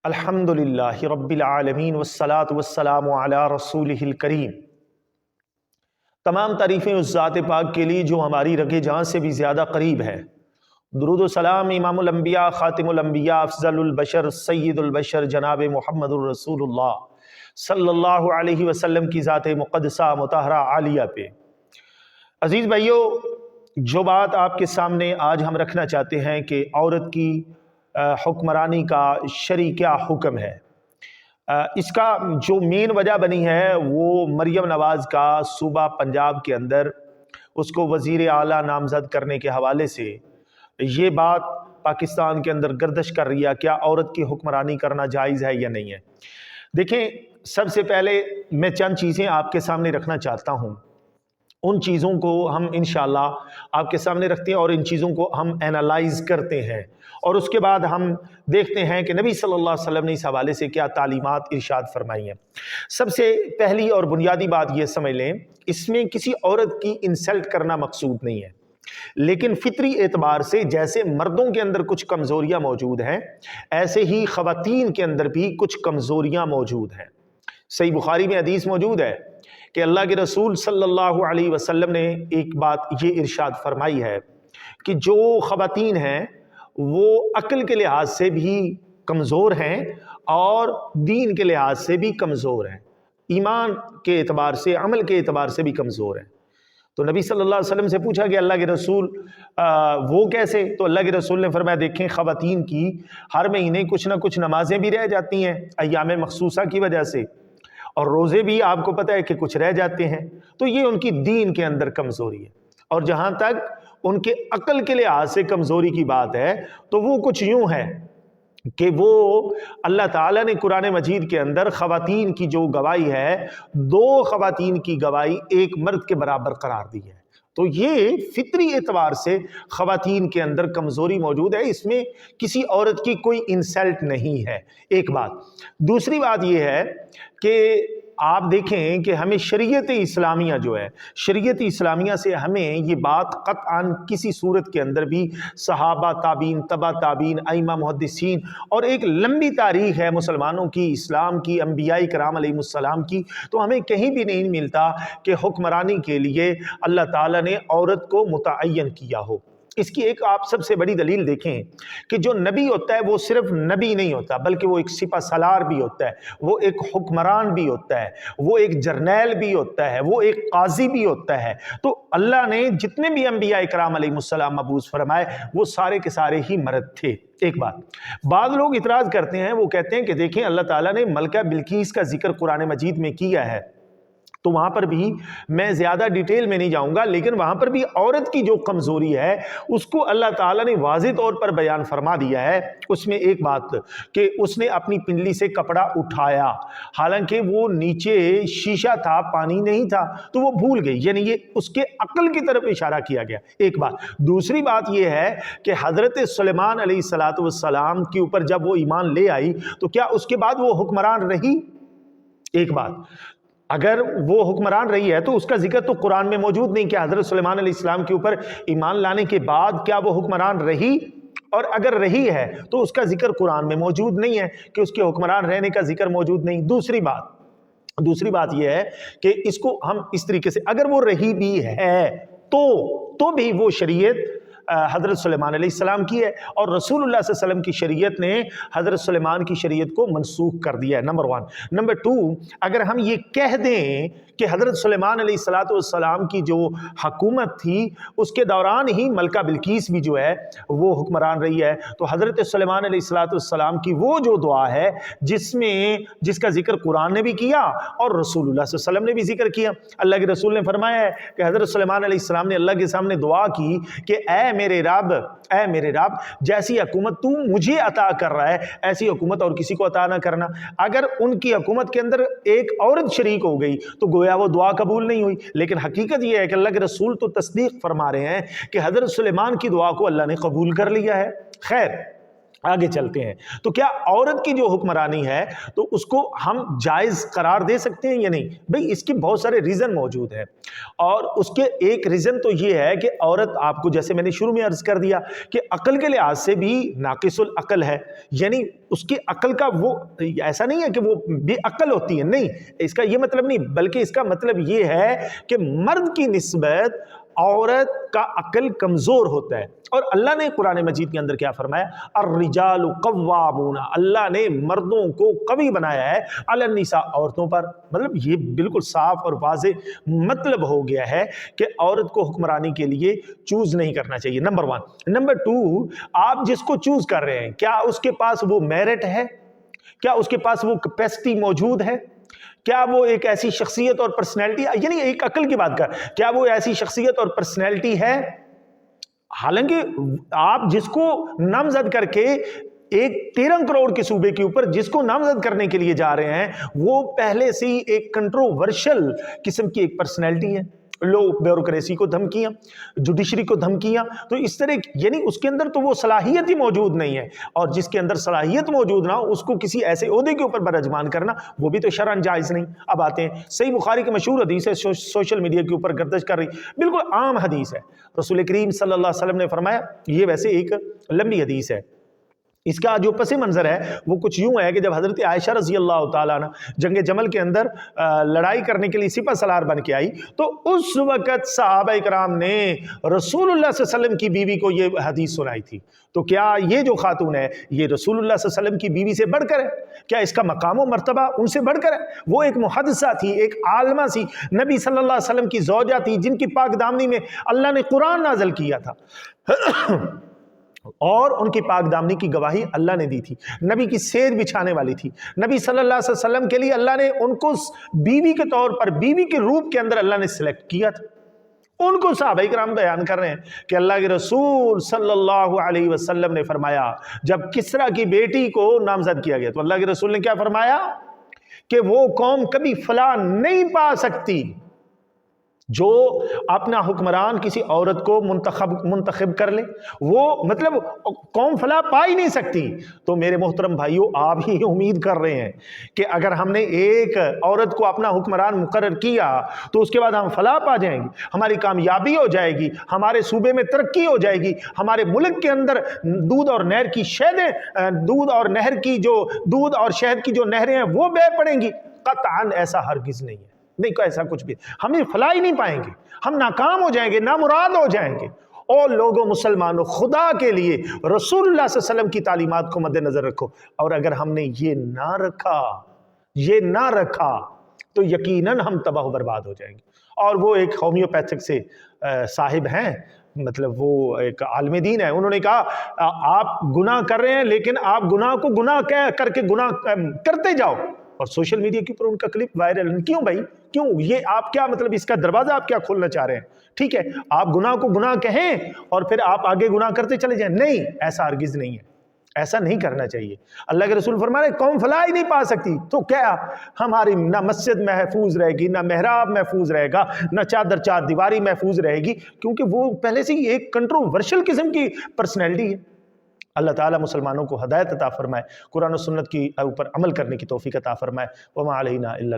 الحمدللہ رب العالمین والصلاة والسلام علی رسولہ الکریم۔ تمام تعریفیں اس ذات پاک کے لیے جو ہماری رگ جان سے بھی زیادہ قریب ہے۔ درود و سلام امام الانبیاء خاتم الانبیاء افضل البشر سید البشر جناب محمد الرسول اللہ صلی اللہ علیہ وسلم کی ذات مقدسہ مطہرہ عالیہ پہ۔ عزیز بھائیو، جو بات آپ کے سامنے آج ہم رکھنا چاہتے ہیں کہ عورت کی حکمرانی کا شرعی کیا حکم ہے، اس کا جو مین وجہ بنی ہے وہ مریم نواز کا صوبہ پنجاب کے اندر اس کو وزیر اعلیٰ نامزد کرنے کے حوالے سے یہ بات پاکستان کے اندر گردش کر رہی ہے، کیا عورت کی حکمرانی کرنا جائز ہے یا نہیں ہے۔ دیکھیں، سب سے پہلے میں چند چیزیں آپ کے سامنے رکھنا چاہتا ہوں، ان چیزوں کو ہم انشاءاللہ آپ کے سامنے رکھتے ہیں اور ان چیزوں کو ہم اینالائز کرتے ہیں، اور اس کے بعد ہم دیکھتے ہیں کہ نبی صلی اللہ علیہ وسلم نے اس حوالے سے کیا تعلیمات ارشاد فرمائی ہیں۔ سب سے پہلی اور بنیادی بات یہ سمجھ لیں، اس میں کسی عورت کی انسلٹ کرنا مقصود نہیں ہے، لیکن فطری اعتبار سے جیسے مردوں کے اندر کچھ کمزوریاں موجود ہیں، ایسے ہی خواتین کے اندر بھی کچھ کمزوریاں موجود ہیں۔ صحیح بخاری میں حدیث موجود ہے کہ اللہ کے رسول صلی اللہ علیہ وسلم نے ایک بات یہ ارشاد فرمائی ہے کہ جو خواتین ہیں وہ عقل کے لحاظ سے بھی کمزور ہیں اور دین کے لحاظ سے بھی کمزور ہیں، ایمان کے اعتبار سے، عمل کے اعتبار سے بھی کمزور ہیں۔ تو نبی صلی اللہ علیہ وسلم سے پوچھا کہ اللہ کے رسول وہ کیسے؟ تو اللہ کے رسول نے فرمایا، دیکھیں، خواتین کی ہر مہینے کچھ نہ کچھ نمازیں بھی رہ جاتی ہیں ایام مخصوصہ کی وجہ سے، اور روزے بھی آپ کو پتہ ہے کہ کچھ رہ جاتے ہیں، تو یہ ان کی دین کے اندر کمزوری ہے۔ اور جہاں تک ان کے عقل کے لحاظ سے کمزوری کی بات ہے تو وہ کچھ یوں ہے کہ وہ اللہ تعالیٰ نے قرآن مجید کے اندر خواتین کی جو گواہی ہے، 2 خواتین کی گواہی ایک مرد کے برابر قرار دی ہے۔ تو یہ فطری اعتبار سے خواتین کے اندر کمزوری موجود ہے، اس میں کسی عورت کی کوئی انسلٹ نہیں ہے، ایک بات۔ دوسری بات یہ ہے کہ آپ دیکھیں کہ ہمیں شریعت اسلامیہ جو ہے، شریعت اسلامیہ سے ہمیں یہ بات قطعاً کسی صورت کے اندر بھی صحابہ، تابعین، تبع تابعین، ائمہ، محدثین، اور ایک لمبی تاریخ ہے مسلمانوں کی، اسلام کی، انبیاء کرام علیہ السلام کی، تو ہمیں کہیں بھی نہیں ملتا کہ حکمرانی کے لیے اللہ تعالیٰ نے عورت کو متعین کیا ہو۔ اس کی ایک آپ سب سے بڑی دلیل دیکھیں کہ جو نبی ہوتا ہے وہ صرف نبی نہیں ہوتا، بلکہ وہ ایک سپہ سالار بھی ہوتا ہے، وہ ایک حکمران بھی ہوتا ہے، وہ ایک جرنیل بھی ہوتا ہے، وہ ایک قاضی بھی ہوتا ہے۔ تو اللہ نے جتنے بھی انبیاء کرام علیہ السلام مبعوث فرمائے وہ سارے کے سارے ہی مرد تھے۔ ایک بات، بعض لوگ اعتراض کرتے ہیں، وہ کہتے ہیں کہ دیکھیں اللہ تعالیٰ نے ملکہ بلقیس کا ذکر قرآن مجید میں کیا ہے، تو وہاں پر بھی میں زیادہ ڈیٹیل میں نہیں جاؤں گا، لیکن وہاں پر بھی عورت کی جو کمزوری ہے اس کو اللہ تعالیٰ نے واضح طور پر بیان فرما دیا ہے۔ اس میں ایک بات کہ اس نے اپنی پنڈلی سے کپڑا اٹھایا، حالانکہ وہ نیچے شیشہ تھا، پانی نہیں تھا، تو وہ بھول گئی، یعنی یہ اس کے عقل کی طرف اشارہ کیا گیا، ایک بات۔ دوسری بات یہ ہے کہ حضرت سلیمان علیہ السلام کے اوپر جب وہ ایمان لے آئی تو کیا اس کے بعد وہ حکمران رہی؟ ایک بات، اگر وہ حکمران رہی ہے تو اس کا ذکر تو قرآن میں موجود نہیں کہ حضرت سلیمان علیہ السلام کے اوپر ایمان لانے کے بعد کیا وہ حکمران رہی، اور اگر رہی ہے تو اس کا ذکر قرآن میں موجود نہیں ہے کہ اس کے حکمران رہنے کا ذکر موجود نہیں۔ دوسری بات یہ ہے کہ اس کو ہم اس طریقے سے، اگر وہ رہی بھی ہے تو بھی وہ شریعت حضرت سلیمان علیہ السلام کی ہے، اور رسول اللہ صلی اللہ علیہ وسلم کی شریعت نے حضرت سلیمان کی شریعت کو منسوخ کر دیا ہے، نمبر 1۔ نمبر 2، اگر ہم یہ کہہ دیں کہ حضرت سلیمان علیہ السلام کی جو حکومت تھی اس کے دوران ہی ملکہ بلقیس بھی جو ہے وہ حکمران رہی ہے، تو حضرت سلیمان علیہ السلام کی وہ جو دعا ہے جس کا ذکر قرآن نے بھی کیا اور رسول اللہ صلی اللہ علیہ وسلم نے بھی ذکر کیا، اللہ کے رسول نے فرمایا ہے کہ حضرت سلیمان علیہ السلام نے اللہ کے سامنے دعا کی کہ اے میرے رب، جیسی حکومت تو مجھے عطا کر رہا ہے ایسی حکومت اور کسی کو عطا نہ کرنا۔ اگر ان کی حکومت کے اندر ایک عورت شریک ہو گئی تو گویا وہ دعا قبول نہیں ہوئی، لیکن حقیقت یہ ہے کہ اللہ کے رسول تو تصدیق فرما رہے ہیں کہ حضرت سلیمان کی دعا کو اللہ نے قبول کر لیا ہے۔ خیر، آگے چلتے ہیں. تو کیا عورت کی جو حکمرانی ہے تو اس کو ہم جائز قرار دے سکتے ہیں یا نہیں؟ بھئی اس کی بہت سارے ریزن موجود ہیں، اور اس کے ایک ریزن تو یہ ہے کہ عورت، آپ کو جیسے میں نے شروع میں عرض کر دیا کہ عقل کے لحاظ سے بھی ناقص العقل ہے، یعنی اس کی عقل کا وہ ایسا نہیں ہے کہ وہ بے عقل ہوتی ہے، نہیں، اس کا یہ مطلب نہیں، بلکہ اس کا مطلب یہ ہے کہ مرد کی نسبت عورت کا عقل کمزور ہوتا ہے. اور اللہ نے قرآن مجید کے اندر کیا فرمایا؟ الرجال قوامون، اللہ نے مردوں کو قوی بنایا ہے علی النساء، عورتوں پر. مطلب یہ بالکل صاف اور واضح مطلب ہو گیا ہے کہ عورت کو حکمرانی کے لیے چوز نہیں کرنا چاہیے، نمبر 1. نمبر 2، آپ جس کو چوز کر رہے ہیں کیا اس کے پاس وہ میرٹ ہے؟ کیا اس کے پاس وہ کیپیسٹی موجود ہے؟ کیا وہ ایک ایسی شخصیت اور پرسنالٹی، یعنی ایک عقل کی بات کر، کیا وہ ایسی شخصیت اور پرسنالٹی ہے؟ حالانکہ آپ جس کو نامزد کر کے ایک 13 کروڑ کے صوبے کے اوپر جس کو نامزد کرنے کے لیے جا رہے ہیں وہ پہلے سے ہی ایک کنٹروورشل قسم کی ایک پرسنالٹی ہے. لو بیوروکریسی کو دھمکیاں، جوڈیشری کو دھمکیاں، تو اس طرح یعنی اس کے اندر تو وہ صلاحیت ہی موجود نہیں ہے، اور جس کے اندر صلاحیت موجود نہ ہو اس کو کسی ایسے عہدے کے اوپر برجمان کرنا وہ بھی تو شرعاً جائز نہیں. اب آتے ہیں صحیح بخاری کی مشہور حدیث ہے، سوشل میڈیا کے اوپر گردش کر رہی، بالکل عام حدیث ہے. رسول کریم صلی اللہ علیہ وسلم نے فرمایا، یہ ویسے ایک لمبی حدیث ہے، اس کا جو پس منظر ہے وہ کچھ یوں ہے کہ جب حضرت عائشہ رضی اللہ تعالیٰ عنہ جنگ جمل کے اندر لڑائی کرنے کے لیے سپہ سالار بن کے آئی، تو اس وقت صحابہ کرام نے رسول اللہ صلی اللہ علیہ وسلم کی بیوی کو یہ حدیث سنائی تھی. تو کیا یہ جو خاتون ہے یہ رسول اللہ صلی اللہ علیہ وسلم کی بیوی سے بڑھ کر ہے؟ کیا اس کا مقام و مرتبہ ان سے بڑھ کر ہے؟ وہ ایک محدثہ تھی، ایک عالمہ سی، نبی صلی اللہ علیہ وسلم کی زوجہ تھی، جن کی پاک دامنی میں اللہ نے قرآن نازل کیا تھا اور ان کی پاک دامنی کی گواہی اللہ نے دی تھی، نبی کی سیج بچھانے والی تھی. نبی صلی اللہ علیہ وسلم کے لیے اللہ نے ان کو بیوی کے طور پر، بیوی کے روپ کے اندر اللہ نے سلیکٹ کیا تھا. ان کو صحابہ کرام بیان کر رہے ہیں کہ اللہ کے رسول صلی اللہ علیہ وسلم نے فرمایا، جب کسرا کی بیٹی کو نامزد کیا گیا تو اللہ کے رسول نے کیا فرمایا کہ وہ قوم کبھی فلاح نہیں پا سکتی جو اپنا حکمران کسی عورت کو منتخب کر لے، وہ مطلب قوم فلاح پا ہی نہیں سکتی. تو میرے محترم بھائیوں، آپ ہی امید کر رہے ہیں کہ اگر ہم نے ایک عورت کو اپنا حکمران مقرر کیا تو اس کے بعد ہم فلاح پا جائیں گے، ہماری کامیابی ہو جائے گی، ہمارے صوبے میں ترقی ہو جائے گی، ہمارے ملک کے اندر دودھ اور نہر کی شہدیں، دودھ اور شہد کی جو نہریں ہیں وہ بہہ پڑیں گی. قطعاً ایسا ہرگز نہیں ہے، نہیں ایسا کچھ بھی، ہم فلاح ہی نہیں پائیں گے، ہم ناکام ہو جائیں گے، نامراد ہو جائیں گے. اور لوگوں، مسلمانوں، خدا کے لیے رسول اللہ صلی اللہ علیہ وسلم کی تعلیمات کو مد نظر رکھو. اور اگر ہم نے یہ نہ رکھا تو یقیناً ہم تباہ و برباد ہو جائیں گے. اور وہ ایک ہومیوپیتھک سے صاحب ہیں، مطلب وہ ایک عالم دین ہے، انہوں نے کہا آپ گناہ کر رہے ہیں لیکن آپ گناہ کو گناہ کر کے گناہ کرتے جاؤ. اور سوشل میڈیا کے اوپر ان کا کلپ وائرل. کیوں بھائی، کیوں؟ یہ آپ کیا مطلب اس کا دروازہ آپ کیا کھولنا چاہ رہے ہیں؟ ٹھیک ہے، آپ گناہ کو گناہ کہیں اور پھر آپ آگے گناہ کرتے چلے جائیں، نہیں، ایسا ہرگز نہیں ہے، ایسا نہیں کرنا چاہیے. اللہ کے رسول فرما رہے قوم فلاح ہی نہیں پا سکتی. تو کیا ہماری نہ مسجد محفوظ رہے گی، نہ محراب محفوظ رہے گا، نہ چار دیواری محفوظ رہے گی، کیونکہ وہ پہلے سے ہی ایک کنٹروورشل قسم کی پرسنالٹی ہے. اللہ تعالیٰ مسلمانوں کو ہدایت عطا فرمائے، قرآن و سنت کی اوپر عمل کرنے کی توفیق عطا فرمائے. وما علینا الا